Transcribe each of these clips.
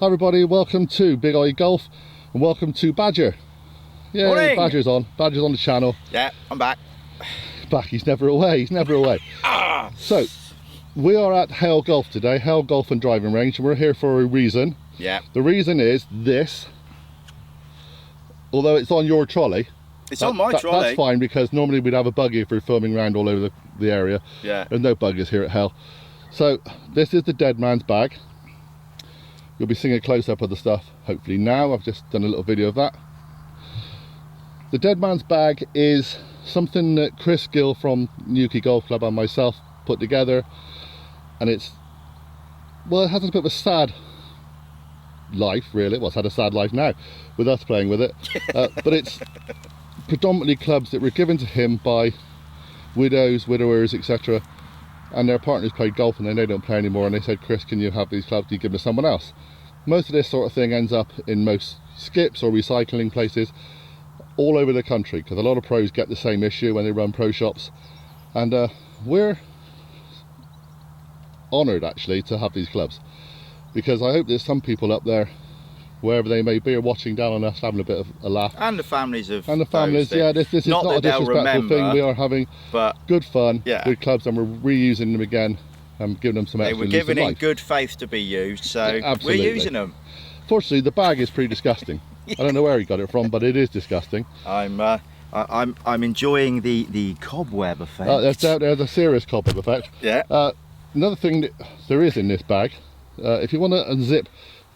Hi everybody, welcome to Big OGGIE Golf and welcome to Badger. Yeah, Morning. Badger's on the channel. Yeah, I'm back. Back, he's never away, So, we are at HAYLE Golf today, HAYLE Golf and Driving Range, and we're here for a reason. Yeah. The reason is this, although it's on your trolley. It's on my trolley. That's fine, because normally we'd have a buggy if we're filming around all over the area. Yeah. There's no buggies here at HAYLE. So, this is the dead man's bag. You'll be seeing a close-up of the stuff, hopefully now. I've just done a little video of that. The dead man's bag is something that Chris GILL from NEWQUAY Golf Club and myself put together. And it's, well, it has a bit of a sad life, really. Well, it's had a sad life now, with us playing with it. But it's predominantly clubs that were given to him by widows, widowers, etc. And their partners played golf and then they don't play anymore, and they said, Chris, can you have these clubs? Can you give them to someone else? Most of this sort of thing ends up in most skips or recycling places all over the country, because a lot of pros get the same issue when they run pro shops. And we're honoured actually to have these clubs, because I hope there's some people up there, wherever they may be, are watching down on us, having a bit of a laugh. And the families of yeah, this is not a disrespectful thing. We are having good fun, good clubs, and we're reusing them again and giving them some extra we're giving in good faith to be used, so we're using them. Fortunately, the bag is pretty disgusting. I don't know where he got it from, but it is disgusting. I'm enjoying the cobweb effect. There's a serious cobweb effect. Yeah. Another thing that there is in this bag, if you want to unzip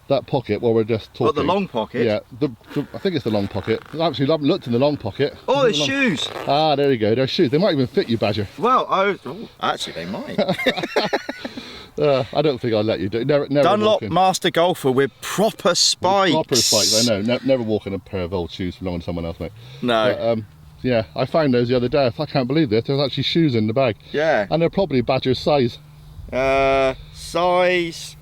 that pocket while we're just talking. Oh, the long pocket? Yeah, I think it's the long pocket. Actually, I haven't looked in the long pocket. Oh, there's shoes. Ah, there you go, there's shoes. They might even fit you, Badger. Well, actually they might. I don't think I'd let you do it. Never Dunlop Master Golfer with proper spikes. Proper spikes, I know. Never walk in a pair of old shoes belonging to someone else, mate. No. But, yeah, I found those the other day. I can't believe this. There's actually shoes in the bag. Yeah. And they're probably Badger's size. Size...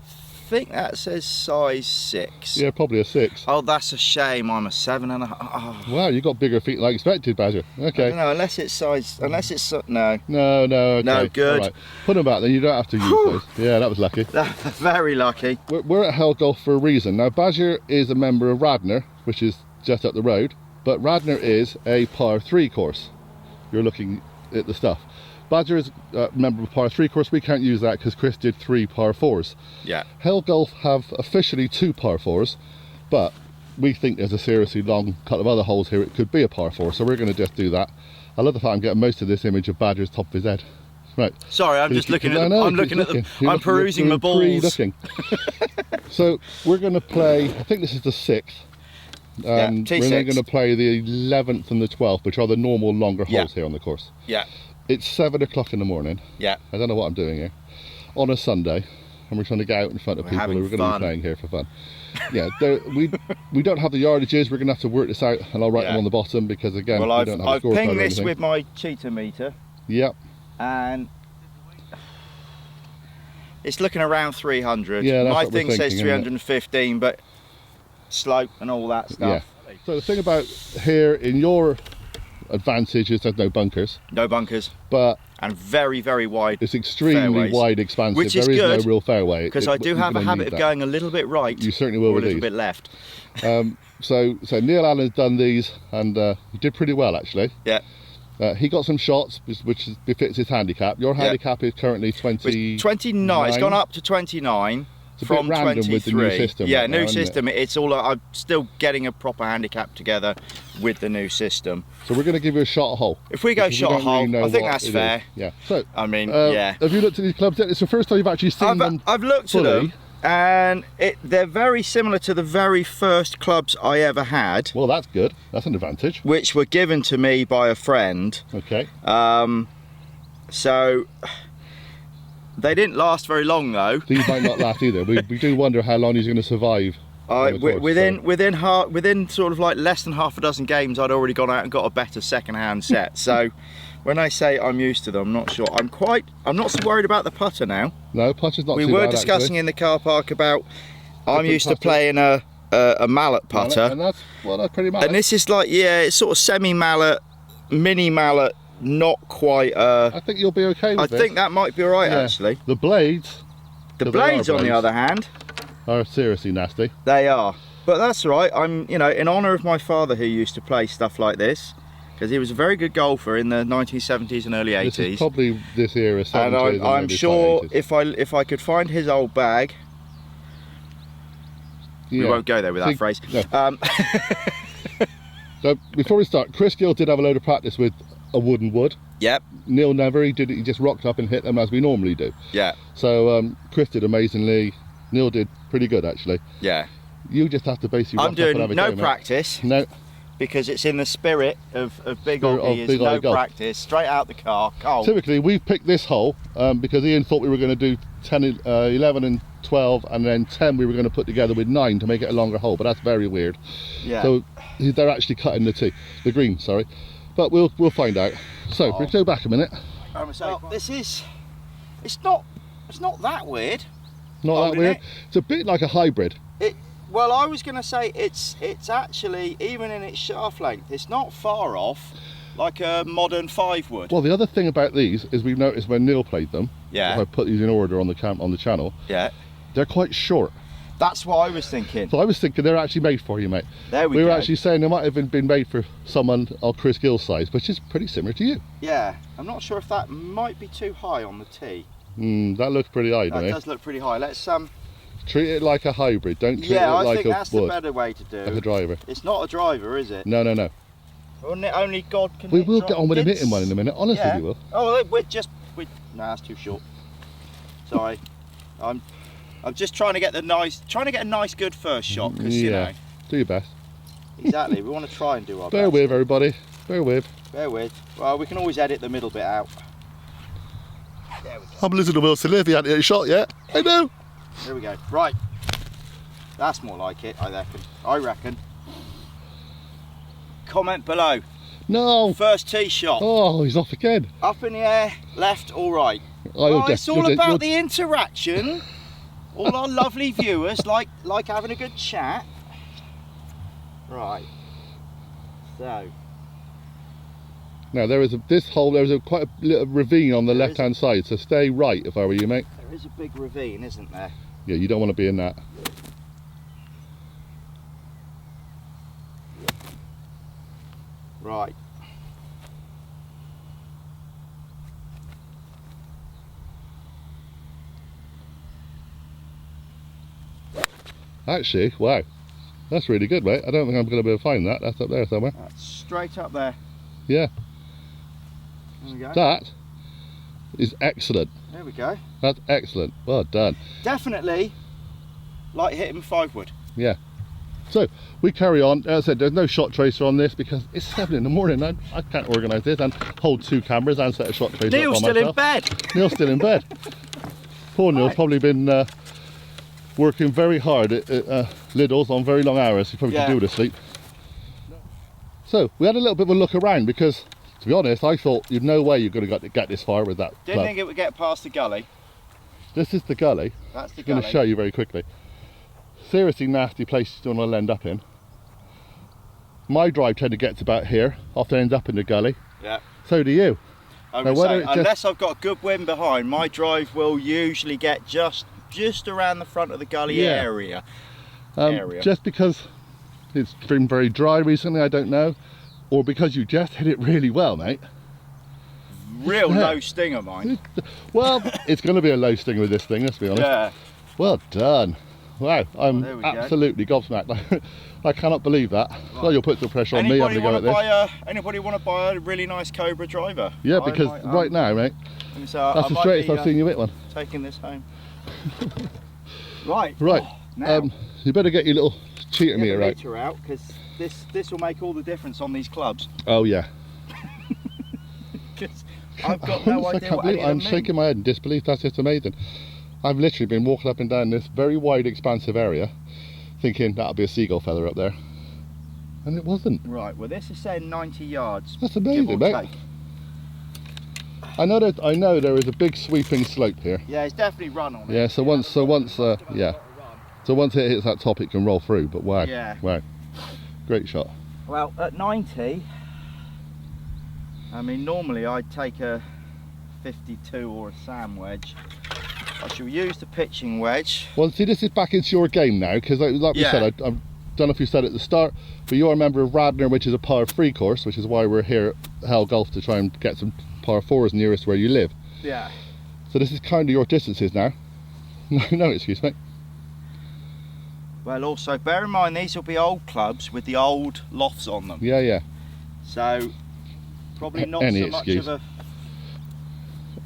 I think that says size 6. Yeah, probably a 6. Oh, that's a shame. I'm a 7.5. Oh. Wow, you got bigger feet than I expected, Badger. Okay. No, unless it's size. Unless it's no. No. Okay. No, good. Right. Put them back then. You don't have to use those. Yeah, that was lucky. Very lucky. We're at HAYLE Golf for a reason. Now, Badger is a member of Radnor, which is just up the road, but Radnor is a par 3 course. You're looking at the stuff. Badger is a member of a par 3 course. We can't use that because Chris did 3 par 4s. Yeah. HAYLE Golf have officially 2 par 4s, but we think there's a seriously long couple of other holes here. It could be a par 4, so we're going to just do that. I love the fact I'm getting most of this image of Badger's top of his head. Right. Sorry, I'm just looking at them. I'm looking at them. I'm perusing my balls. So we're going to play, I think this is the 6th. And we're then going to play the 11th and the 12th, which are the normal longer holes here on the course. Yeah. It's 7 o'clock in the morning. Yeah. I don't know what I'm doing here. On a Sunday, and we're trying to get out in front of people who are going to be playing here for fun. Yeah, we don't have the yardages. We're going to have to work this out, and I'll write them on the bottom, because again, we don't have a scorecard. I've pinged this with my cheetah meter. Yep. And it's looking around 300. Yeah, that's my what thing we're says thinking, 315, but slope and all that stuff. Yeah. So the thing about here in your advantage is there's no bunkers. No bunkers. And very, very wide. It's extremely wide, expansive. Which is there is good, no real fairway. Because I do have a habit of going a little bit right. You certainly will or with a little these. bit left. So Neil Allen's done these, and he did pretty well actually. Yeah. He got some shots, which befits his handicap. Your handicap is currently 29. It's gone up to 29. It's a bit random with the new system. Yeah, new system. It's all. I'm still getting a proper handicap together with the new system. So we're going to give you a shot a hole. If we go shot a hole, I think that's fair. Yeah. So I mean, yeah. Have you looked at these clubs yet? It's the first time you've actually seen them. I've looked at them, and they're very similar to the very first clubs I ever had. Well, that's good. That's an advantage. Which were given to me by a friend. Okay. So. They didn't last very long though. These might not last either. We do wonder how long he's going to survive. Within sort of like less than half a dozen games, I'd already gone out and got a better second-hand set. So when I say I'm used to them, I'm not sure. I'm not so worried about the putter now. No, putter's not too bad. We were discussing in the car park about I'm used to playing a mallet putter. And that's pretty mallet. And this is like, yeah, it's sort of semi-mallet, mini mallet. Not quite. I think you'll be okay with it. I think that might be alright, actually. The blades The blades, on the other hand, are seriously nasty. They are. But that's right. I'm, you know, in honour of my father who used to play stuff like this, because he was a very good golfer in the 1970s and early 80s. This is probably this era, 70s. And I'm sure if I could find his old bag, we won't go there with that phrase. No. So before we start, Chris Gill did have a load of practice with a wooden wood. Yep. Neil never. He just rocked up and hit them as we normally do. Yeah. So Chris did amazingly. Neil did pretty good actually. Yeah. You just have to basically. I'm doing no practice. No. Because it's in the spirit of Big OGGIE, is no practice, straight out the car, cold. Typically, we've picked this hole because Ian thought we were going to do 10, 11 and 12, and then 10 we were going to put together with 9 to make it a longer hole, but that's very weird. Yeah. So they're actually cutting the green, sorry. But we'll find out. So, let's go back a minute. Well, this is, it's not that weird. Not that weird? It's a bit like a hybrid. Well, I was going to say it's actually, even in its shaft length, it's not far off like a modern 5 wood. Well, the other thing about these is we've noticed when Neil played them, if I put these in order on the channel, they're quite short. That's what I was thinking. So I was thinking they're actually made for you, mate. There we go. We were actually saying they might have been made for someone of Chris Gill's size, which is pretty similar to you. Yeah, I'm not sure if that might be too high on the tee. That looks pretty high, doesn't it? That does look pretty high. Let's treat it like a hybrid, don't treat it like a wood. Yeah, I think that's the better way to do. Like a driver. It's not a driver, is it? No, no, no. Only God can. We will get on with him hitting one in a minute, honestly we will. Oh, no, that's too short. Sorry. I'm just trying to get a nice good first shot, because you know. Do your best. Exactly, we want to try and do our best. Bear with everybody, bear with. Bear with. Well, we can always edit the middle bit out. There we go. I'm listening to Wilson if he hadn't hit a shot yet. I know. There we go. Right. That's more like it, I reckon. Comment below. No. First tee shot. Oh, he's off again. Up in the air, left or right. It's all about the interaction. All our lovely viewers like having a good chat. Right. So. Now there is quite a little ravine on the left-hand side, so stay right if I were you, mate. There is a big ravine, isn't there? Yeah, you don't want to be in that. Right. Actually, wow. That's really good, mate. I don't think I'm going to be able to find that. That's up there somewhere. That's straight up there. Yeah. There we go. That is excellent. There we go. That's excellent. Well done. Definitely like hitting 5 wood. Yeah. So we carry on. As I said, there's no shot tracer on this because it's 7 in the morning. I can't organise this and hold 2 cameras and set a shot tracer Neil's up by still myself. in bed. Neil's still in bed. Poor Neil's probably been working very hard at Lidl's on very long hours. He probably could do with a sleep. So we had a little bit of a look around because, to be honest, I thought you'd no way you're going to get this far with that. Didn't think it would get past the gully. This is the gully. That's the I'm gully. going to show you very quickly. Seriously nasty place you don't want to end up in. My drive tend to get to about here, often ends up in the gully. Yeah. So do you. Unless I've got a good wind behind, my drive will usually get just around the front of the gully area. Just because it's been very dry recently, I don't know, or because you just hit it really well, mate. Real low stinger, mine. Well, it's going to be a low stinger with this thing, let's be honest. Yeah. Well done. Wow, I'm absolutely gobsmacked. I cannot believe that. Right. Well, you'll put some pressure on me having a go at this. Anybody want to buy a really nice Cobra driver? Yeah, because right now, mate, that's the straightest I've seen you hit one. Taking this home. Right. Right. Now, you better get your little cheater meter out, because this will make all the difference on these clubs. Oh yeah. Because I've got no idea what I'm shaking my head in disbelief. That's just amazing. I've literally been walking up and down this very wide, expansive area, thinking that'll be a seagull feather up there, and it wasn't. Right. Well, this is saying 90 yards. That's amazing, mate. Take. I know there is a big sweeping slope here. Yeah, it's definitely run on it. Yeah. So once it hits that top, it can roll through. But wow. Yeah. Wow. Great shot. Well, at 90, I mean, normally I'd take a 52 or a sand wedge. I shall use the pitching wedge. Well, see, this is back into your game now, because like we said, I don't know if you said at the start, but you're a member of Radnor, which is a par 3 course, which is why we're here at HAYLE Golf to try and get some par 4s nearest where you live. Yeah. So this is kind of your distances now. No excuse, mate. Well, also bear in mind these will be old clubs with the old lofts on them. Yeah, yeah. So probably not Any so excuse. much of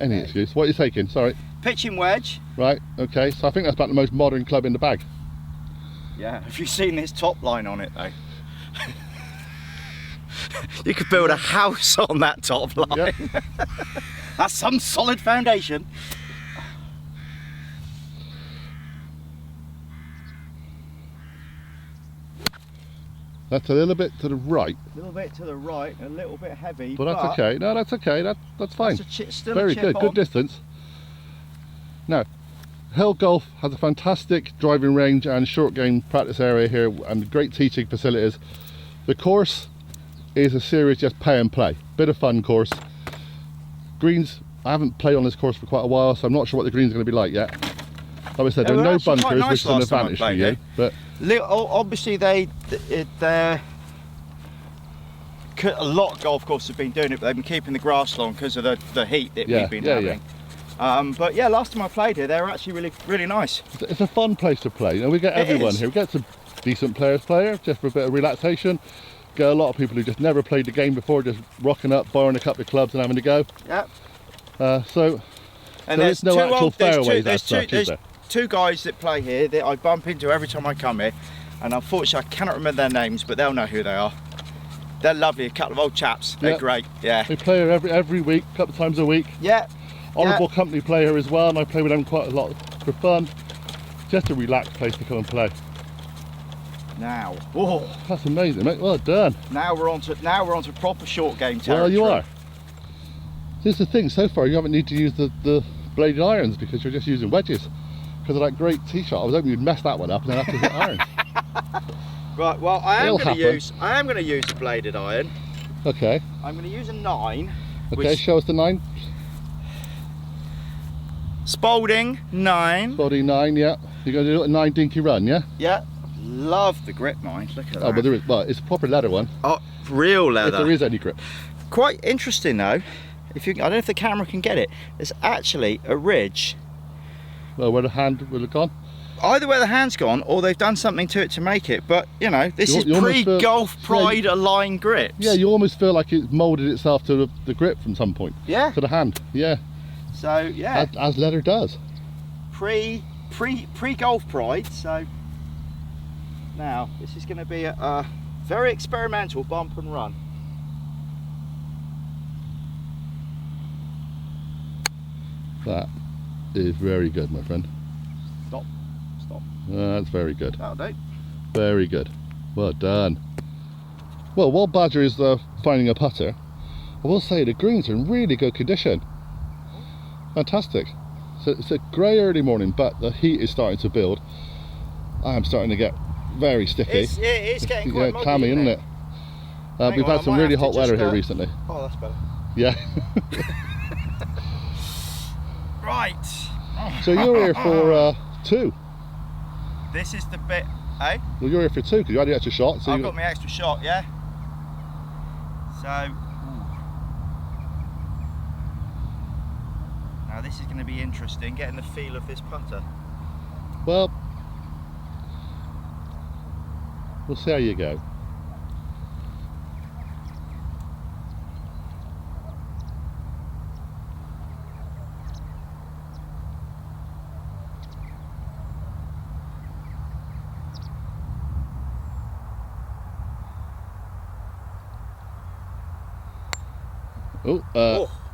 Any excuse. What are you taking? Sorry. pitching wedge. Right. Okay. So I think that's about the most modern club in the bag. Yeah. Have you seen this top line on it though? You could build a house on that top line. Yep. That's some solid foundation. That's a little bit to the right. A little bit to the right, a little bit heavy. But that's okay. No, that's okay. That's fine. That's still Very a chip good. on. Good distance. Now, HAYLE Golf has a fantastic driving range and short game practice area here, and great teaching facilities. The course is a serious just pay and play. Bit of fun course. Greens, I haven't played on this course for quite a while, so I'm not sure what the greens are going to be like yet. Like I said, there are no bunkers, which is an advantage for you. But obviously, a lot of golf courses have been doing it, but they've been keeping the grass long because of the heat that we've been having. But yeah, last time I played here, they were actually really nice. It's a fun place to play. You know, we get everyone here. We get some decent players play just for a bit of relaxation. Get a lot of people who just never played the game before, just rocking up, borrowing a couple of clubs and having a go. Yep. And there's no actual fairways as such, is there? Two guys that play here that I bump into every time I come here, and unfortunately I cannot remember their names, but they'll know who they are. They're lovely, a couple of old chaps. They're great. Yeah. We play here every week, a couple of times a week. Yeah. Honourable company play here as well, and I play with them quite a lot for fun. Just a relaxed place to come and play. Now, that's amazing, mate. Well done. Now we're on to proper short game territory. Well, you are. Here's the thing. So far, you haven't needed to use the bladed irons because you're just using wedges. Because of that great tee shot, I was hoping you'd mess that one up and then have to hit irons. Right. Well, I am going to use a bladed iron. Okay. I'm going to use a 9. Okay. Show us the 9. Spalding 9. Spalding 9. Yeah. You're going to do a 9 dinky run, yeah? Yeah. Love the grip 9. Look at that. Oh, but there is. Well, it's a proper leather one. Oh, real leather. If there is any grip. Quite interesting though. I don't know if the camera can get it. There's actually a ridge. Well, where the hand will have gone? Either where the hand's gone or they've done something to it to make it, but you know, this is pre-Golf Pride aligned grips. Yeah, you almost feel like it's moulded itself to the grip from some point. Yeah. To the hand, yeah. So, yeah. As leather does. Pre-Golf Pride, so now this is going to be a very experimental bump and run. That is very good, my friend. Stop. That's very good. That'll do. Very good. Well done. Well, while Badger is finding a putter, I will say the greens are in really good condition. Fantastic. So it's a grey early morning, but the heat is starting to build. I am starting to get very sticky. It's getting quite muggy, clammy, isn't it? We've had some really hot weather here recently. Oh, that's better. Yeah. Right. So you're here for 2. This is the bit, eh? Well, you're here for 2 because you had the extra shot. So I've got my extra shot, yeah. So now this is going to be interesting, getting the feel of this putter. Well, we'll see how you go.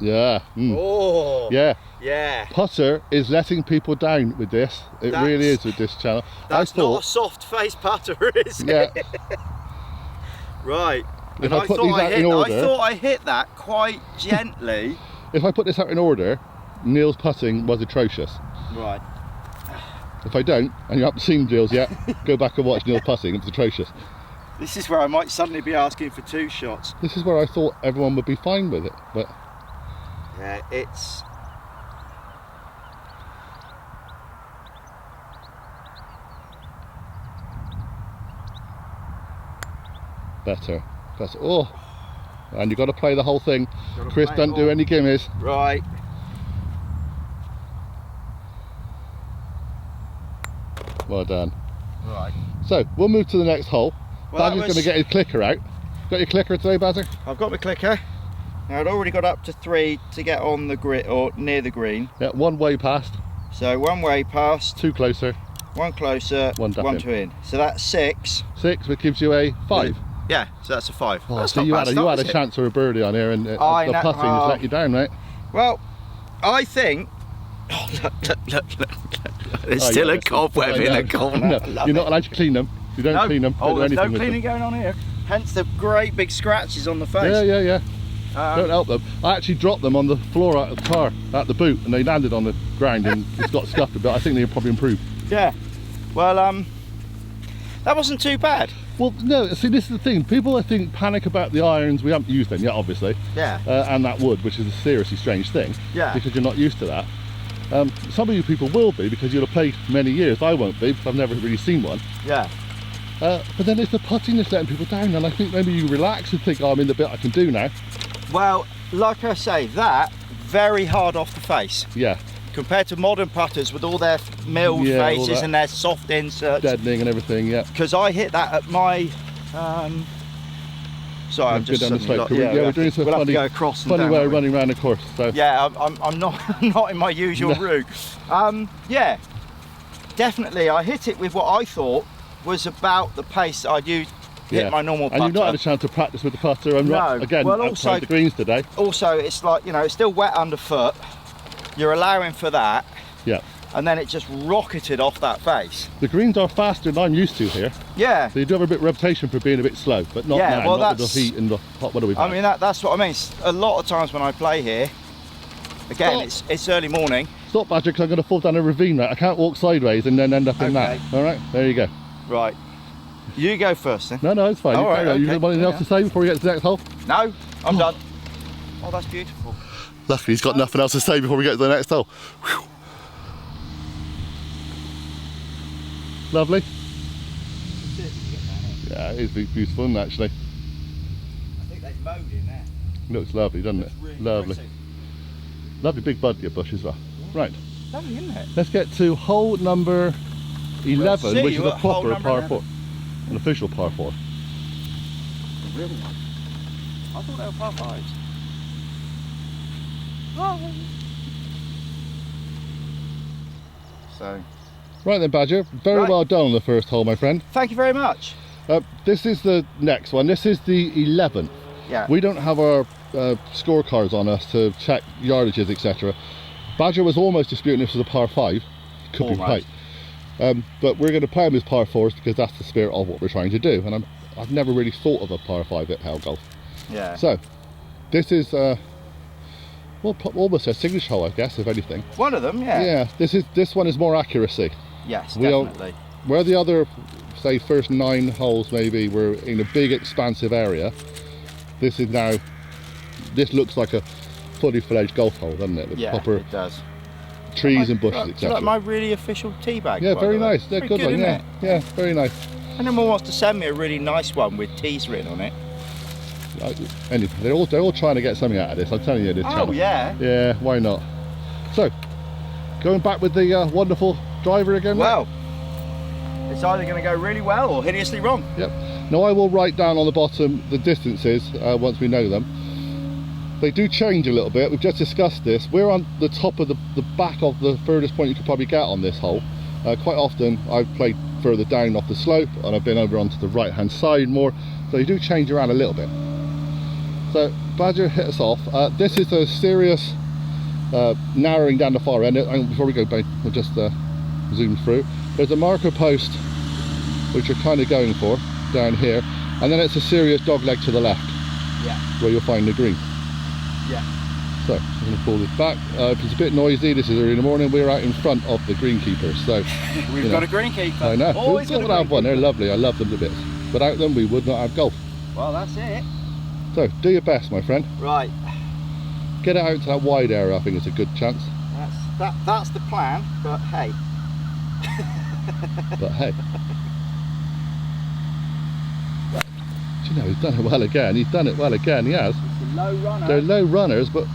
Yeah. Oh, yeah. Yeah. Putter is letting people down with this. It really is with this channel. That's not a soft face putter, is it? Right. If I put these out in order, I thought I hit that quite gently. If I put this out in order, Neil's putting was atrocious. Right. If I don't, and you haven't seen Neil's yet, go back and watch Neil's putting. It's atrocious. This is where I might suddenly be asking for 2 shots. This is where I thought everyone would be fine with it, but yeah, it's Better. That's, oh, and you've got to play the whole thing. Chris, don't do any gimmies. Right. Well done. Right. So we'll move to the next hole. Well, Badger's going to get his clicker out. Got your clicker today, Badger? I've got my clicker. Now I'd already got up to 3 to get on the grid or near the green. Yeah, one way past. So 1 way past. 2 closer. 1 closer. 1 2 in. So that's 6. 6, which gives you a 5. Yeah, so that's a 5. Oh, that's so not you bad had, start, a chance for a birdie on here, and the putting has let you down, right? Well, I think. Oh, look. There's still a cobweb in the corner. No, you're not allowed to clean them. You don't clean them. Oh, there's no with cleaning going on here. Hence the great big scratches on the face. Yeah. Don't help them. I actually dropped them on the floor out of the car, at the boot, and they landed on the ground and it's got scuffed a bit. I think they'll probably improve. Yeah. Well, that wasn't too bad. Well, no, see, this is the thing. People, I think, panic about the irons. We haven't used them yet, obviously. Yeah. And that wood, which is a seriously strange thing. Yeah. Because you're not used to that. Some of you people will be, because you'll have played many years. I won't be, because I've never really seen one. Yeah. But then it's the putting that's letting people down, and I think maybe you relax and think, oh, I'm in the bit I can do now. Well, like I say, that very hard off the face. Yeah. Compared to modern putters with all their milled faces and their soft inserts. Deadening and everything, yeah. Because I hit that at my... sorry, I'm just down the slope. we're doing some funny, go across and funny down way of running around the course. So. Yeah, I'm not in my usual route. Yeah, definitely. I hit it with what I thought was about the pace I'd use. Hit my normal putter. And you've not had a chance to practice with the putter. And again, well, outside the greens today. Also, it's like, you know, it's still wet underfoot. You're allowing for that. Yeah. And then it just rocketed off that face. The greens are faster than I'm used to here. Yeah. So you do have a bit of reputation for being a bit slow, but not now, well, not with the heat and the hot weather we've had. I mean, that's what I mean. A lot of times when I play here, again, it's early morning. Stop, Badger, because I'm going to fall down a ravine, right? I can't walk sideways and then end up in that. All right, there you go. Right. You go first then. No, it's fine. All right, okay. You have anything else to say before we get to the next hole? No, I'm done. Oh, that's beautiful. Luckily, he's got nothing else to say before we get to the next hole. Whew. Lovely. Yeah, it is beautiful, isn't it, actually? I think they've mowed in there. Looks lovely, doesn't it? Really lovely. pretty. Lovely big buddleia bush as well. Right. Lovely, isn't it? Let's get to hole number 11, which is a proper par 11. 4. An official par 4. A real one. I thought they were par 5s. Oh. So. Right then, Badger. Very well done on the first hole, my friend. Thank you very much. This is the next one. This is the 11th. Yeah. We don't have our scorecards on us to check yardages, etc. Badger was almost disputing this was a par 5. Could be right. But we're going to play them as par 4s because that's the spirit of what we're trying to do. And I've never really thought of a par 5 at HAYLE Golf. Yeah. So, this is well, almost a signature hole, I guess, if anything. One of them, yeah. Yeah. This one is more accuracy. Yes, definitely. Where the other, say, first 9 holes maybe were in a big expansive area, this is now, this looks like a fully fledged golf hole, doesn't it? With proper it does. Trees and bushes, etc. Like my really official tea bag. Yeah, very nice. They're good one, yeah. Yeah, very nice. Anyone wants to send me a really nice one with teas written on it? Anyway, they're all trying to get something out of this. I'm telling you, this channel. Oh yeah. Yeah, why not? So, going back with the wonderful driver again. Well, it's either going to go really well or hideously wrong. Yep. Now I will write down on the bottom the distances once we know them. They do change a little bit. We've just discussed this. We're on the top of the back of the furthest point you could probably get on this hole. Quite often I've played further down off the slope and I've been over onto the right hand side more. So you do change around a little bit. So Badger hit us off. This is a serious narrowing down the far end. Before we go, we'll just zoom through. There's a marker post which you're kind of going for down here, and then it's a serious dog leg to the left. Yeah. Where you'll find the green. Yeah. So I'm going to pull this back. If it's a bit noisy, this is early in the morning. We're out in front of the greenkeepers, so we've got a greenkeeper. I know. Always we've got to have one. They're lovely. I love them to bits. Without them, we would not have golf. Well, that's it. So do your best, my friend. Right. Get it out to that wide area. I think it's a good chance. That's the plan. But hey. But hey. you know, he's done it well again. He's done it well again. He has. It's a low runner. They're low runners, but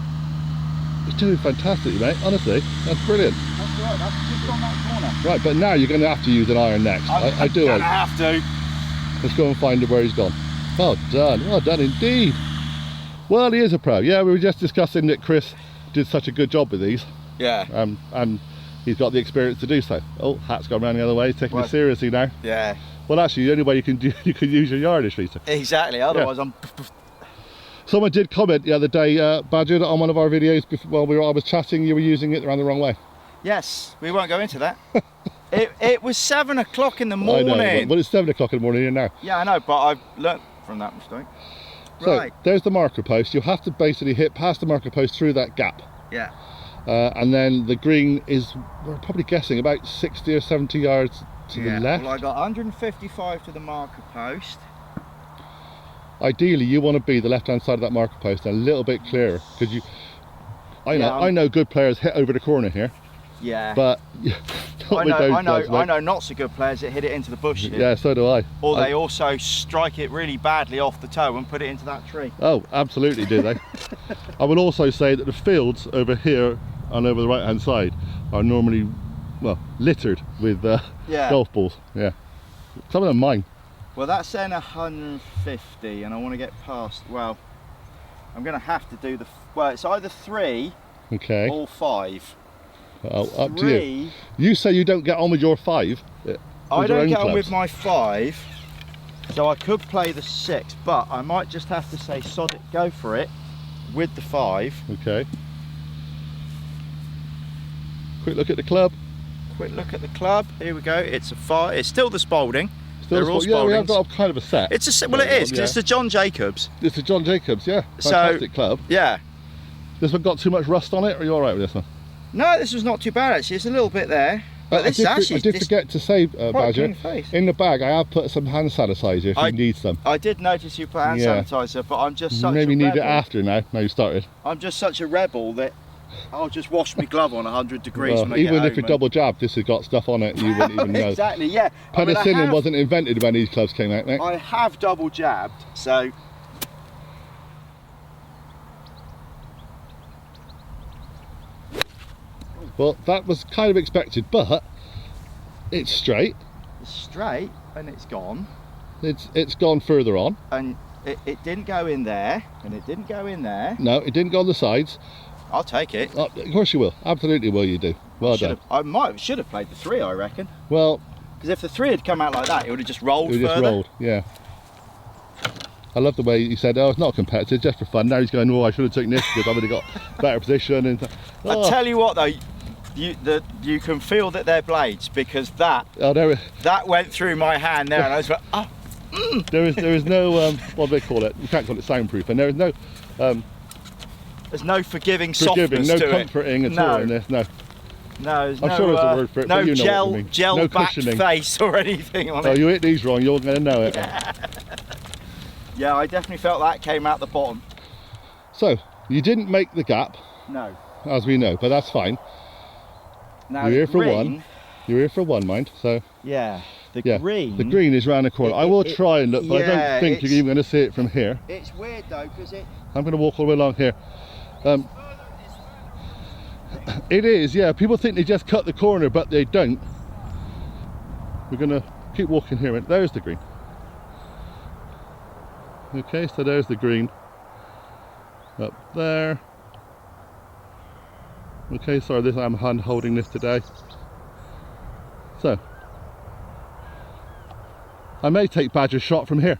he's doing fantastically, mate. Honestly, that's brilliant. That's right. That's just on that corner. Right, but now you're going to have to use an iron next. I do. I have to. Let's go and find where he's gone. Well done indeed. Well, he is a pro. Yeah, we were just discussing that Chris did such a good job with these. Yeah. And he's got the experience to do so. Oh, hat's gone round the other way. He's taking it seriously now. Yeah. Well, actually, the only way you can use your yardage meter. Exactly. Otherwise, I'm. Someone did comment the other day, Badger, on one of our videos while I was chatting. You were using it around the wrong way. Yes, we won't go into that. it was 7 o'clock in the morning. I know, well, it's 7 o'clock in the morning here now. Yeah, I know, but I've learnt from that mistake. So, right. There's the marker post. You have to basically hit past the marker post through that gap. Yeah. And then the green is, we're probably guessing, about 60 or 70 yards to the left. Well, I got 155 to the marker post. Ideally, you want to be the left-hand side of that marker post and a little bit clearer, because I know good players hit over the corner here. Yeah. But I know not so good players that hit it into the bush here. Yeah, so do I. Or they also strike it really badly off the toe and put it into that tree. Oh, absolutely do they. I will also say that the fields over here and over the right-hand side are normally, well, littered with golf balls. Yeah. Some of them mine. Well, that's saying 150 and I want to get past, well, I'm going to have to do well, it's either 3 or 5. Well, up to you. You say you don't get on with your 5. I don't get on with my 5, so I could play the 6, but I might just have to say sod it, go for it with the 5. Okay. Quick look at the club. Quick look at the club. Here we go. It's a 5. It's still the Spalding. They're all Spaldings. Yeah, we have got kind of a set. It's a well, it is because it's the John Jacobs. It's the John Jacobs, yeah. Fantastic club. Yeah. This one got too much rust on it, or are you all right with this one? No, this was not too bad actually. It's a little bit there. But I did forget to say, Badger, in the bag I have put some hand sanitizer if you need some. I did notice you put hand sanitizer, but I'm just such maybe a need rebel. it after now you started. I'm just such a rebel that I'll just wash my glove on 100 degrees when I even get if you're double jabbed, this has got stuff on it you wouldn't even know. Exactly, yeah. Penicillin wasn't invented when these clubs came out, mate. I have double jabbed, so... Well, that was kind of expected, but it's straight. It's straight and it's gone. It's gone further on. And it didn't go in there, and it didn't go in there. No, it didn't go on the sides. I'll take it. Of course you will. Absolutely will you do. Well done. I should have played the 3, I reckon. Well... Because if the 3 had come out like that, it would have just rolled further. It would have just rolled, yeah. I love the way he said, oh, it's not competitive, just for fun. Now he's going, oh, I should have taken this because I've already got better position. And I tell you what, though, you can feel that they're blades, because that went through my hand there, and I was like, oh. There is no what do they call it? You can't call it soundproof, and there is no there's no forgiving softness no to comforting it. at all in this. No, there's I'm sure there's a word for it. No but you know gel, what I mean. gel no back cushioning. face or anything on it. Oh, you hit these wrong, you're going to know it. Yeah, I definitely felt that came out the bottom. So you didn't make the gap. No. As we know, but that's fine. Now you're here for one. You're here for one, mind. So yeah. The green is round the corner. I will try and look, but I don't think you're even going to see it from here. It's weird though, because I'm going to walk all the way along here. It is, yeah. People think they just cut the corner, but they don't. We're going to keep walking here. There's the green. Okay, so there's the green. Up there. Okay, sorry, I'm hand holding this today. So. I may take Badger's shot from here.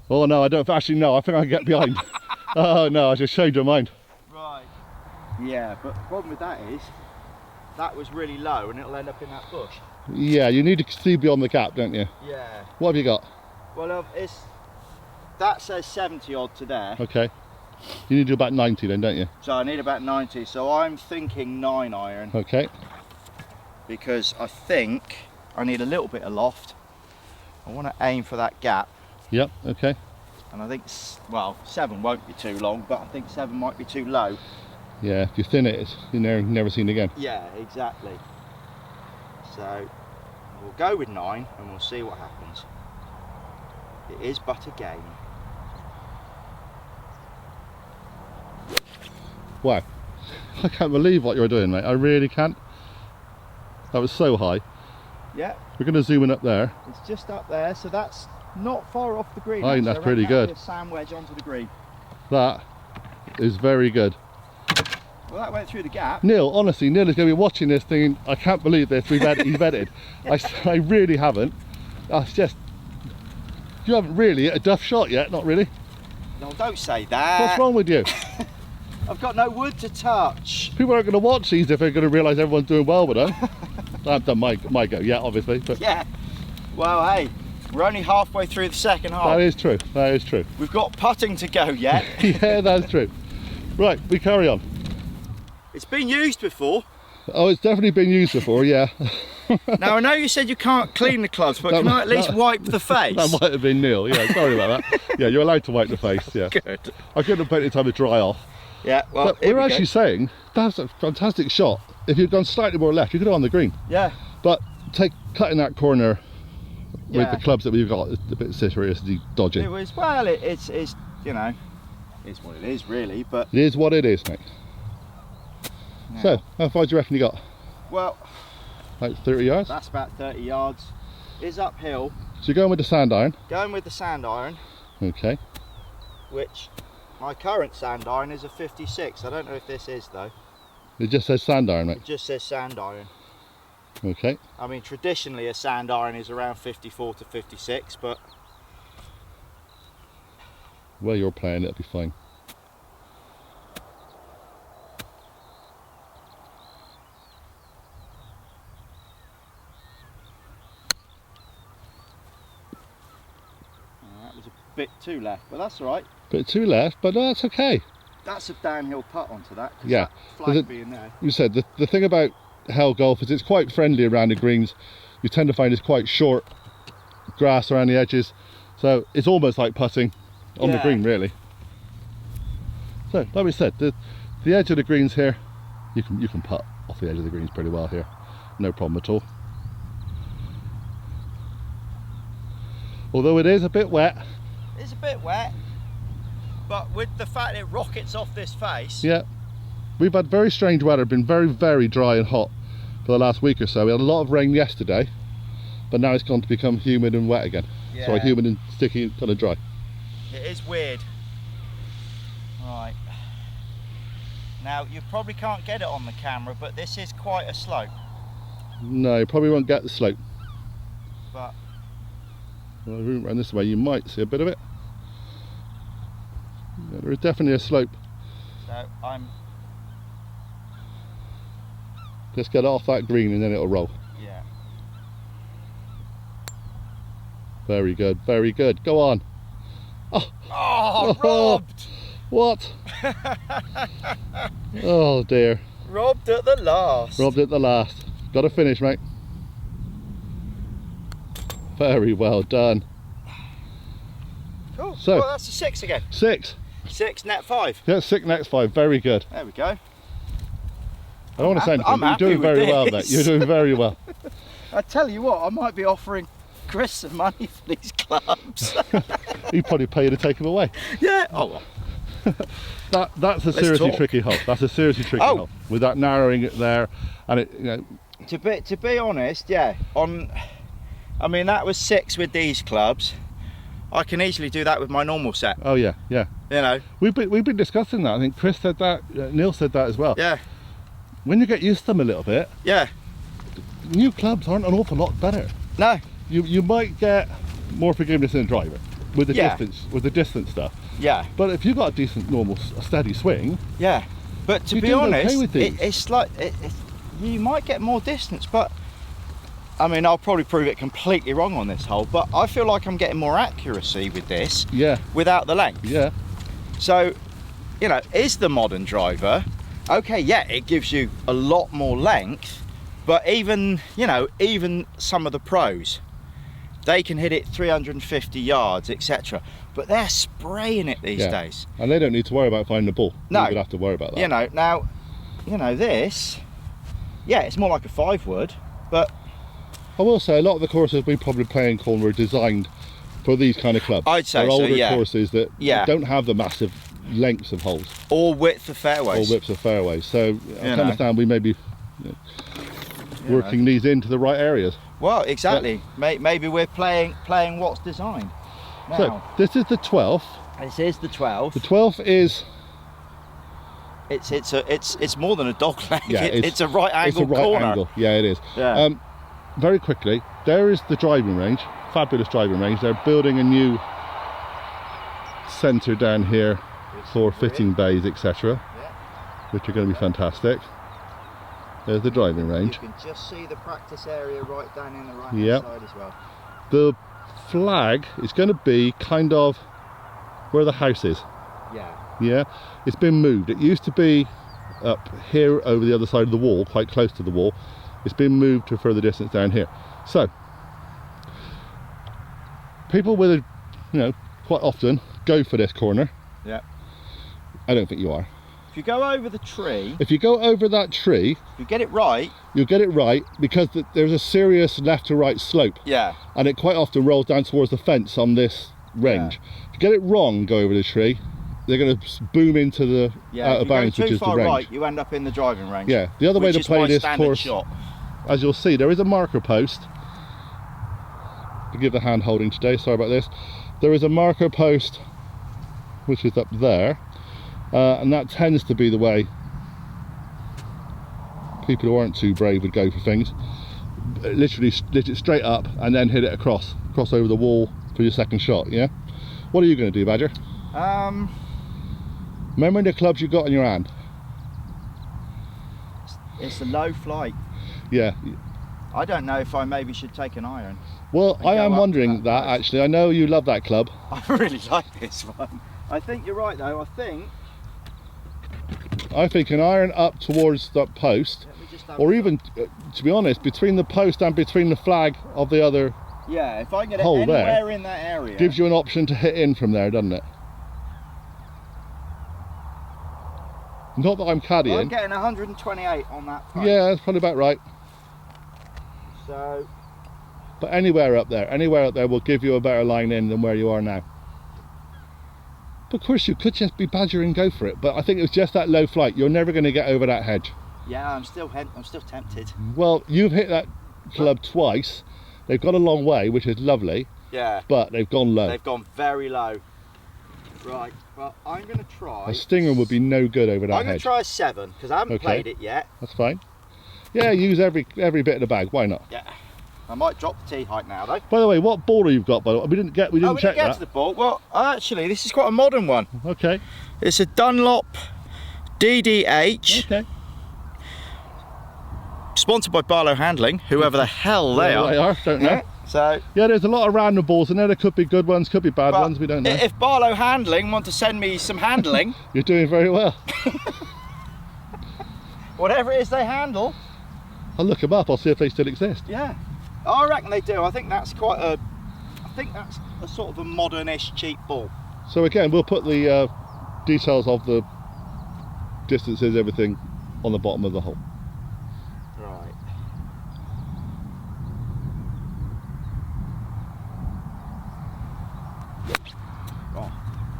Oh no, I don't actually know. I think I can get behind. Oh no, I just showed your mind. Right. Yeah, but the problem with that is that was really low and it'll end up in that bush. Yeah, you need to see beyond the gap, don't you? Yeah. What have you got? Well, that says 70 odd to there. Okay. You need to do about 90 then, don't you? So I need about 90. So I'm thinking 9 iron. Okay. Because I think I need a little bit of loft. I want to aim for that gap. Yep, okay. And I think, well, 7 won't be too long, but I think 7 might be too low. Yeah, if you thin it, you're never seen again. Yeah, exactly. So we'll go with 9 and we'll see what happens. It is but a game. Wow. I can't believe what you're doing, mate. I really can't. That was so high. Yeah. We're going to zoom in up there. It's just up there, so that's not far off the green. I think that's pretty good. A sand wedge onto the green. That is very good. Well, that went through the gap. Neil, honestly, Neil is going to be watching this thinking, I can't believe this, you've edited. I really haven't. It's just, you haven't really hit a duff shot yet, not really. No, don't say that. What's wrong with you? I've got no wood to touch. People aren't going to watch these if they're going to realise everyone's doing well with them. I've done my go, yeah, obviously. But yeah. Well, hey, we're only halfway through the second half. that is true, that is true. We've got putting to go yet. Yeah, that's true. Right, we carry on. It's been used before. Oh, it's definitely been used before, yeah. Now, I know you said you can't clean the clubs, but can I at least wipe the face? That might have been Neil, yeah, sorry about that. Yeah, you're allowed to wipe the face, yeah. Good. I couldn't have plenty of time to dry off. Yeah, well, but we're actually saying, that's a fantastic shot. If you'd gone slightly more left, you could have on the green. Yeah. But cutting that corner with the clubs that we've got is a bit seriously dodgy. It was, well, it's you know, it's what it is really, but... It is what it is, mate. Yeah. So, how far do you reckon you got? Well... Like 30 yards? That's about 30 yards. Is uphill. So you're going with the sand iron? Going with the sand iron. Okay. Which, my current sand iron is a 56. I don't know if this is though. It just says sand iron, mate? It just says sand iron. Okay. I mean, traditionally a sand iron is around 54 to 56, but... Well, you're playing, it'll be fine. Bit too left, but that's all right. Bit too left, but no, that's okay. That's a downhill putt onto that. Yeah. That flag being there. You said the thing about HAYLE golf is it's quite friendly around the greens. You tend to find it's quite short grass around the edges, so it's almost like putting on the green, really. So, like we said, the edge of the greens here, you can putt off the edge of the greens pretty well here, no problem at all. Although it is a bit wet. It's a bit wet, but with the fact it rockets off this face. Yeah, we've had very strange weather, been very, very dry and hot for the last week or so. We had a lot of rain yesterday, but now it's going to become humid and wet again. Yeah. Sorry, humid and sticky and kind of dry. It is weird. Right. Now, you probably can't get it on the camera, but this is quite a slope. No, you probably won't get the slope. But... well, if we run this way, you might see a bit of it. Yeah, there is definitely a slope. So I'm... Just get off that green and then it'll roll. Yeah. Very good, very good. Go on. Oh, robbed! What? Oh dear. Robbed at the last. Robbed at the last. Got to finish, mate. Very well done. Cool. So, well, that's a 6 again. 6. 6, net 5. Yeah, 6 next 5. Very good. There we go. I don't want to say anything, I'm but you're doing very well, mate. You're doing very well. I tell you what, I might be offering Chris some money for these clubs. He'd probably pay you to take them away. Yeah. Oh. That's a seriously tricky hole. That's a seriously tricky hole. With that narrowing it there, and it, you know. To be honest, yeah. I mean, that was 6 with these clubs. I can easily do that with my normal set. Oh yeah, yeah. You know. We've been discussing that. I think Chris said that. Neil said that as well. Yeah. When you get used to them a little bit. Yeah. New clubs aren't an awful lot better. No. You might get more forgiveness in a driver with the distance stuff. Yeah. But if you've got a decent, normal, steady swing. Yeah. But to be honest, okay it's like you might get more distance, but I mean, I'll probably prove it completely wrong on this hole, but I feel like I'm getting more accuracy with this. Yeah. Without the length. Yeah. So, you know, is the modern driver okay? Yeah, it gives you a lot more length, but even, you know, even some of the pros, they can hit it 350 yards, etc. But they're spraying it these days. And they don't need to worry about finding the ball. No. You would have to worry about that. You know, now, you know, this, yeah, it's more like a 5 wood, but... I will say, a lot of the courses we probably play in Cornwall were designed for these kind of clubs. I'd say they're so, older yeah. courses that don't have the massive lengths of holes. Or width of fairways. Or widths of fairways. So I can understand we may be working these into the right areas. Well, exactly. Maybe we're playing what's designed. Now, so this is the 12th. This is the 12th. The 12th is. It's more than a dog leg. Yeah, it's a right angle corner. It's a right angle. Yeah, it is. Yeah. Very quickly, there is the driving range. Fabulous driving range. They're building a new centre down here for fitting bays, etc., which are going to be fantastic. There's the driving range. You can just see the practice area right down in the right hand side as well. The flag is going to be kind of where the house is. Yeah, it's been moved. It used to be up here over the other side of the wall, quite close to the wall. It's been moved to a further distance down here. So people with quite often go for this corner. Yeah. I don't think you are. If you go over the tree. If you go over that tree. You get it right. You'll get it right because there's a serious left to right slope. Yeah. And it quite often rolls down towards the fence on this range. Yeah. If you get it wrong, go over the tree. They're going to boom into the out of bounds, which is the range. Right, you end up in the driving range. Yeah, the other way to play this course, shot. As you'll see, there is a marker post. Forgive the hand holding today, sorry about this. There is a marker post which is up there, and that tends to be the way people who aren't too brave would go for things. Literally lit it straight up and then hit it across over the wall for your second shot. Yeah. What are you going to do, Badger? Remember the clubs you got in your hand? It's a low flight. Yeah. I don't know if I maybe should take an iron. Well, I am wondering that actually. I know you love that club. I really like this one. I think you're right though. I think an iron up towards that post, or even, to be honest, between the post and between the flag of the other if I get it hole anywhere there, in that area. Gives you an option to hit in from there, doesn't it? Not that I'm caddying. Well, I'm getting 128 on that post. Yeah, that's probably about right. So. But anywhere up there will give you a better line in than where you are now. But of course you could just be Badger and go for it, but I think it was just that low flight. You're never going to get over that hedge. Yeah, I'm still tempted. Well, you've hit that club twice. They've gone a long way, which is lovely. Yeah. But they've gone low. They've gone very low. Right, well, I'm going to try... A stinger would be no good over that hedge. I'm going to try a 7, because I haven't played it yet. That's fine. Yeah, use every bit of the bag, why not? Yeah. I might drop the tee height now, though. By the way, what ball have you got? By the way? We didn't check that. To the ball. Well, actually, this is quite a modern one. Okay. It's a Dunlop DDH. Okay. Sponsored by Barlow Handling, whoever the hell they are. They are, don't know. So yeah, there's a lot of random balls in there. There could be good ones, could be bad ones. We don't know. If Barlow Handling want to send me some handling, you're doing very well. Whatever it is they handle, I'll look them up. I'll see if they still exist. Yeah, I reckon they do. I think that's quite a. I think that's a sort of a modern-ish cheap ball. So again, we'll put the details of the distances, everything, on the bottom of the hole. Right.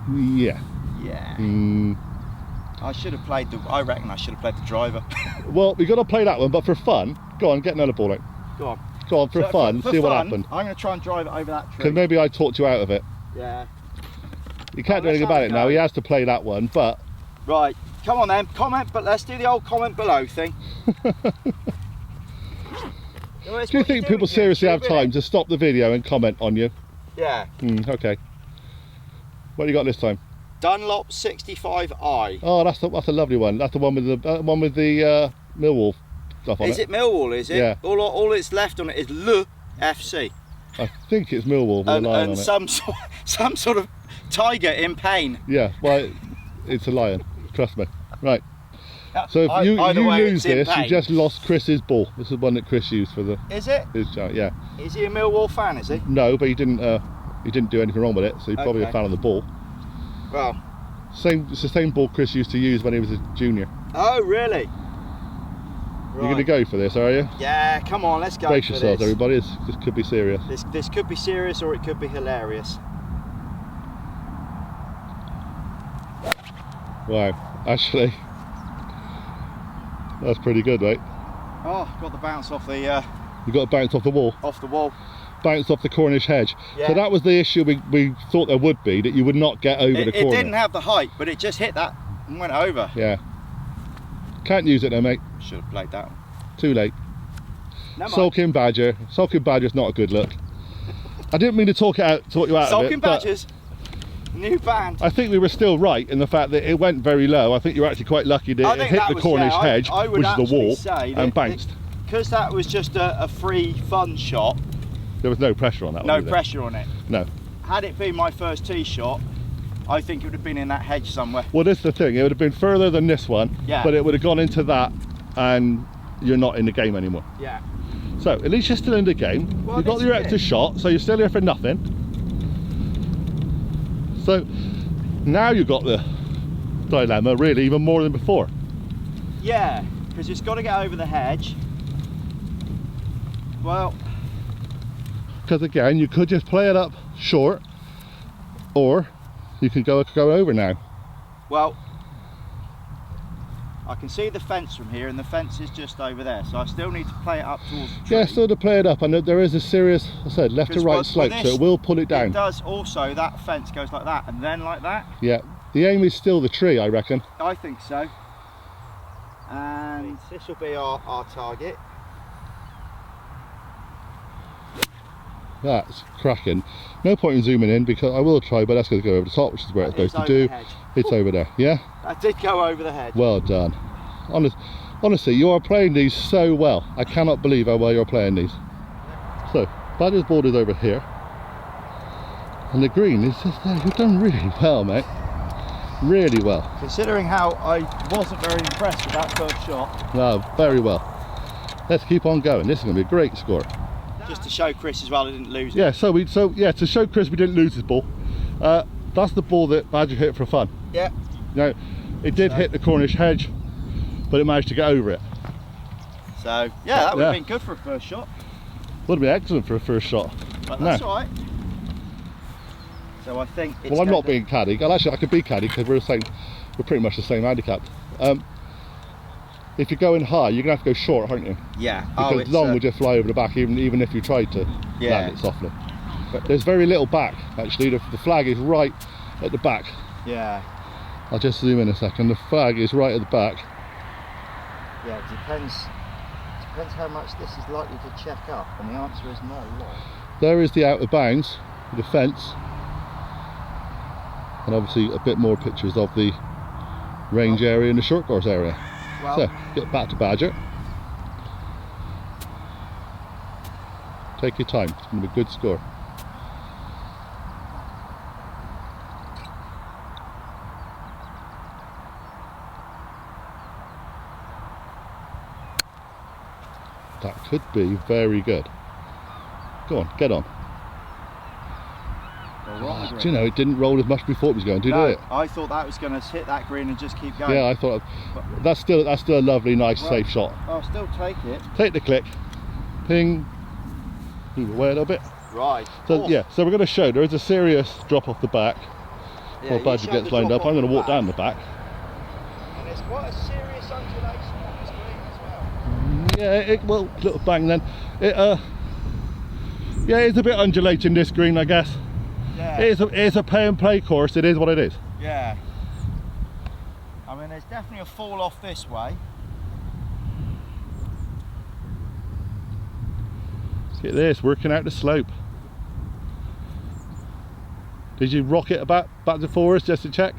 Yeah. Yeah. I should have played the. I reckon I should have played the driver. Well, we've got to play that one, but for fun, go on, get another ball out. Go on. Go on, for fun, see what happened. I'm going to try and drive it over that tree. Because maybe I talked you out of it. Yeah. You can't do anything about it now. He has to play that one, but. Right. Come on then. Comment, but let's do the old comment below thing. Do you think people seriously have time to stop the video and comment on you? Yeah. Okay. What you got this time? Dunlop 65i. Oh, that's a lovely one. That's the one with the Millwall stuff on it. Is it Millwall? Is it? Yeah. All it's left on it is Le FC. I think it's Millwall with a lion on it. And some sort of tiger in pain. Yeah. Well, it's a lion. Trust me. Right. So if you lose this, you just lost Chris's ball. This is one that Chris used for the. Is it? Yeah. Is he a Millwall fan? Is he? No, but he didn't do anything wrong with it, so he's probably a fan of the ball. Well. It's the same ball Chris used to use when he was a junior. Oh really? You're going to go for this, are you? Yeah, come on, let's go. Brace for yourselves, this. everybody. This could be serious. This could be serious, or it could be hilarious. Wow, actually, that's pretty good, mate. Oh, got the bounce off the. You got to bounce off the wall. Off the wall. Bounce off the Cornish hedge. Yeah. So that was the issue we thought there would be, that you would not get over the corner. It didn't have the height, but it just hit that and went over. Yeah. Can't use it though, mate. Should have played that one. Too late. Sulking badger. Sulking badger's not a good look. I didn't mean to talk you out of it. Sulking badgers. New band. I think we were still right in the fact that it went very low. I think you were actually quite lucky that it hit the Cornish hedge, which is the wall, and bounced. Because that was just a free, fun shot. There was no pressure on that one. No pressure on it. No. Had it been my first tee shot, I think it would have been in that hedge somewhere. Well, this is the thing. It would have been further than this one, yeah. But it would have gone into that, and you're not in the game anymore. Yeah. So at least you're still in the game. Well, you've got your extra shot, so you're still here for nothing. So now you've got the dilemma, really, even more than before. Yeah, because it's got to get over the hedge. Well, because again, you could just play it up short, or you can go over now. Well, I can see the fence from here, and the fence is just over there, so I still need to play it up towards the tree. Yeah, still to play it up, and there is a serious, I said, left to right slope, so it will pull it down. It does also, that fence goes like that, and then like that. Yeah, the aim is still the tree, I reckon. I think so. And this will be our target. That's cracking. No point in zooming in, because I will try, but that's going to go over the top, which is where it's supposed to do. It's over there, yeah? That did go over the hedge. Well done. Honestly, you are playing these so well. I cannot believe how well you're playing these. So, Badger's board is over here. And the green is just there. You've done really well, mate. Really well. Considering how I wasn't very impressed with that first shot. No, very well. Let's keep on going. This is going to be a great score. Just to show Chris as well, I didn't lose it. Yeah, so to show Chris we didn't lose his ball. That's the ball that Badger hit for fun. Yeah. Now, it did hit the Cornish hedge, but it managed to get over it. So, yeah, that would have been good for a first shot. Would have been excellent for a first shot. But that's all right. So I think it's... Well, I'm not being caddy. Actually, I could be caddy because we're pretty much the same handicap. If you're going high, you're going to have to go short, aren't you? Yeah. Because long will just fly over the back, even if you tried to land it softly. But there's very little back, actually. The flag is right at the back. Yeah. I'll just zoom in a second. The flag is right at the back. Yeah, it depends how much this is likely to check up, and the answer is not a lot. There is the out of bounds, the fence, and obviously a bit more pictures of the range area and the short course area. Well, so, get back to Badger. Take your time, it's going to be a good score. That could be very good. Go on, get on. Do you know, it didn't roll as much before it was going to, did it? I thought that was going to hit that green and just keep going. Yeah, I thought that's still a lovely, nice, safe shot. I'll still take it. Take the click, ping, move away a little bit. Right. So yeah, so we're going to show there is a serious drop off the back. Yeah, while Badger gets lined up, I'm going to walk down the back. And it's quite a serious undulation on this green as well. Yeah, well, little bang then. Yeah, it's a bit undulating, this green, I guess. Yeah. It's a pay and play course, it is what it is. Yeah. I mean, there's definitely a fall off this way. Look at this, working out the slope. Did you rock it back to forwards just to check?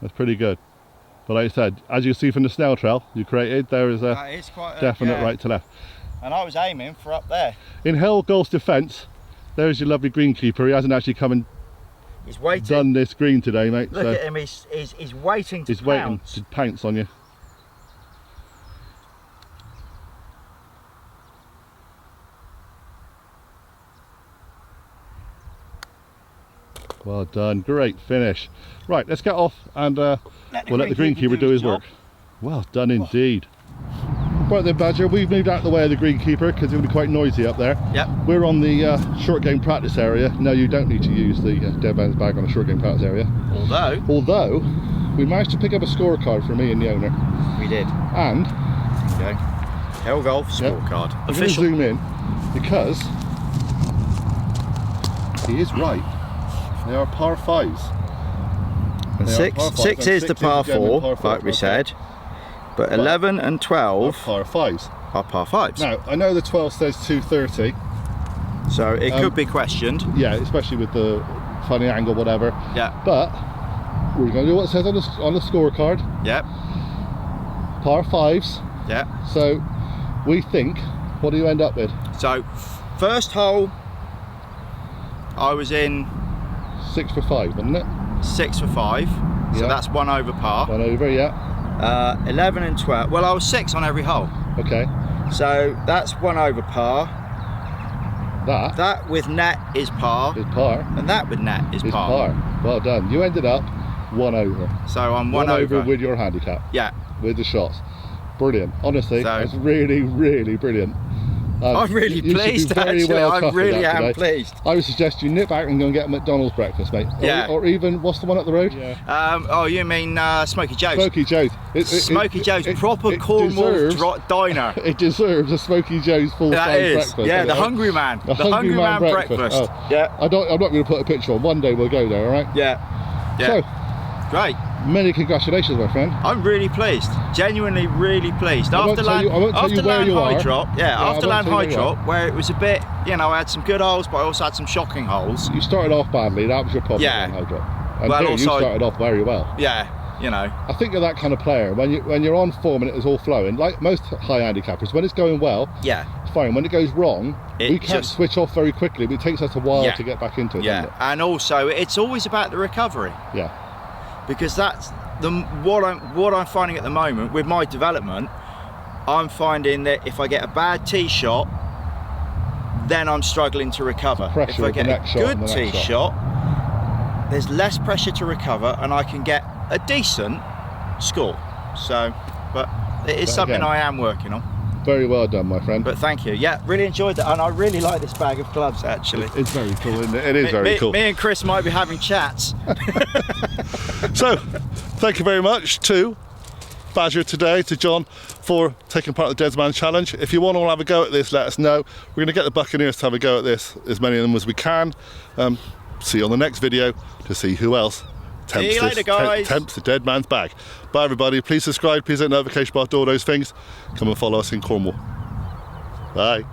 That's pretty good. But like I said, as you see from the snail trail you created, there is a definite right to left. And I was aiming for up there. In HAYLE Golf's defence, there's your lovely greenkeeper. He hasn't actually come and he's waiting. Done this green today, mate. Look at him, he's waiting to pounce. He's waiting to pounce on you. Well done, great finish. Right, let's get off and we'll let the greenkeeper do his work. Well done indeed. Right then, Badger, we've moved out of the way of the greenkeeper because it would be quite noisy up there. Yep. We're on the short game practice area. No, you don't need to use the dead man's bag on a short game practice area. Although, we managed to pick up a scorecard for me and the owner. We did. And okay. HAYLE Golf scorecard. Yep. We're going to zoom in because he is right. They are par 5s. And six is the par 4, like we said. But 11 and 12 are par 5s. Are par 5s. Now, I know the 12 says 230. So it could be questioned. Yeah, especially with the funny angle, whatever. Yeah. But we're going to do what it says on the scorecard. Yep. Par 5s. Yeah. So we think, what do you end up with? So, first hole, I was in 6 for 5, wasn't it? 6 for 5. So Yeah. that's 1 over par. 1 over, yeah. 11 and 12. Well, I was 6 on every hole. Okay. So that's 1 over par. That with net is par. is par. And that with net is par. Well done. You ended up 1 over. So I'm 1 over with your handicap. Yeah. With the shots. Brilliant. Honestly, so, that's really, really brilliant. I'm really pleased, actually. I really am pleased. I would suggest you nip out and go and get a McDonald's breakfast, mate. Yeah. Or even, what's the one up the road? Yeah. Oh, you mean Smoky Joe's? Smoky Joe's. Smoky Joe's, proper Cornwall diner. It deserves a Smoky Joe's full-size breakfast. Yeah, the Hungry Man. The Hungry Man breakfast. Oh. Yeah. I'm not going to put a picture on. One day we'll go there, all right? Yeah. So, great. Many congratulations, my friend. I'm really pleased. Genuinely really pleased. After land high drop, where it was a bit, you know, I had some good holes, but I also had some shocking holes. You started off badly, that was your problem. Yeah. High drop. And well, you started off very well. Yeah, you know. I think you're that kind of player. When you're on form and it is all flowing, like most high handicappers, when it's going well, yeah, it's fine. When it goes wrong, we can't switch off very quickly. But it takes us a while to get back into it. Yeah, and also it's always about the recovery. Yeah. Because that's what I'm finding at the moment with my development. I'm finding that if I get a bad tee shot, then I'm struggling to recover. If I get a good tee shot, there's less pressure to recover, and I can get a decent score. So, but it is something I am working on. Very well done, my friend. But thank you. Yeah, really enjoyed that, and I really like this bag of gloves. Actually, it's very cool, isn't it? It is very cool. Me and Chris might be having chats. So, thank you very much to Badger today, to John, for taking part of the Dead Man Challenge. If you want to have a go at this, let us know. We're going to get the Buccaneers to have a go at this, as many of them as we can. See you on the next video to see who else tempts the Dead Man's bag. Bye everybody, please subscribe, please hit the notification bar, do all those things. Come and follow us in Cornwall. Bye.